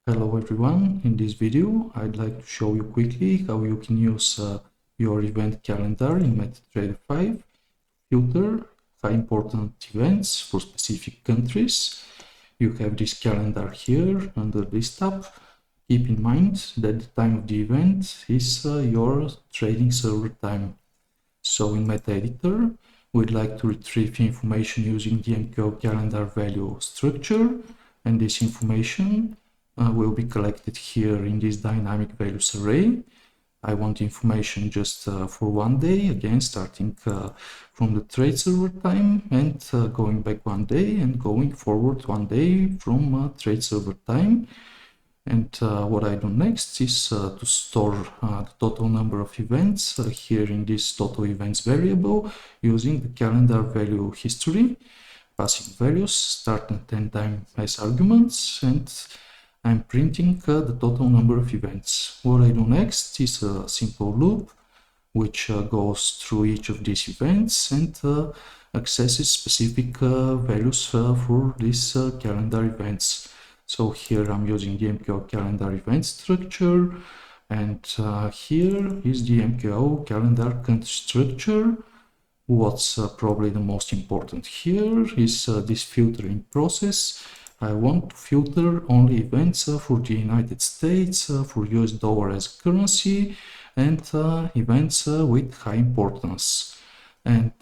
Hello everyone, in this video I'd like to show you quickly how you can use your event calendar in MetaTrader 5 to filter high important events for specific countries. You have this calendar here under this tab. Keep in mind that the time of the event is your trading server time. So in MetaEditor, we'd like to retrieve information using the MQL calendar value structure, and this information will be collected here in this dynamic values array. I want information just for one day, again starting from the trade server time and going back one day and going forward one day from trade server time. And what I do next is to store the total number of events here in this total events variable using the calendar value history, passing values start and end time as arguments, and I'm printing the total number of events. What I do next is a simple loop which goes through each of these events and accesses specific values for these calendar events. So here I'm using the MQL calendar event structure, and here is the MQL calendar country structure. What's probably the most important here is this filtering process. I want to filter only events for the United States, for US dollar as currency, and events with high importance. And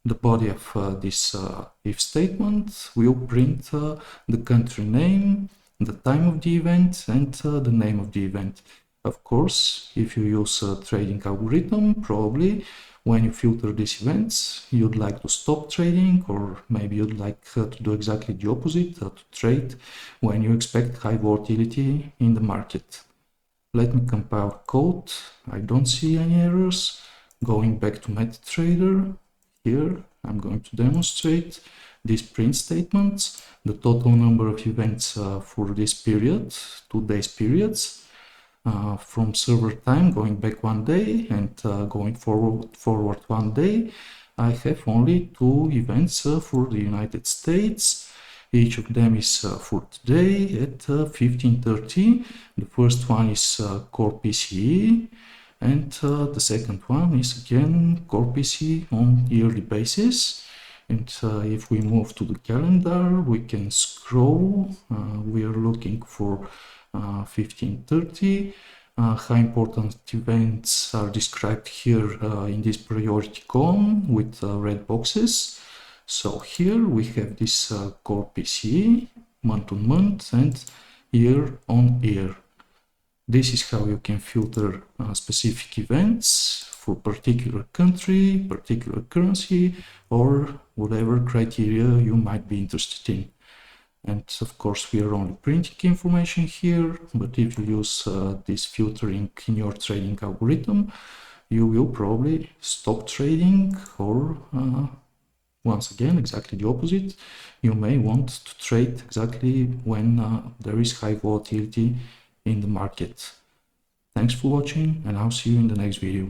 the body of this if statement will print the country name, the time of the event, and the name of the event. Of course, if you use a trading algorithm, probably when you filter these events, you'd like to stop trading, or maybe you'd like to do exactly the opposite, to trade when you expect high volatility in the market. Let me compile code. I don't see any errors. Going back to MetaTrader, here I'm going to demonstrate these print statements, the total number of events for this period, 2 days periods, from server time going back one day and going forward one day. I have only 2 events for the United States. Each of them is for today at 15:30. The first one is core PCE, and the second one is again core PCE on yearly basis. And if we move to the calendar, we can scroll. We are looking for 15:30. High important events are described here in this priority column with red boxes. So here we have this core PCE, month on month and year on year. This is how you can filter specific events for particular country, particular currency, or whatever criteria you might be interested in. And of course, we are only printing information here, but if you use this filtering in your trading algorithm, you will probably stop trading, or once again, exactly the opposite. You may want to trade exactly when there is high volatility in the market. Thanks for watching, and I'll see you in the next video.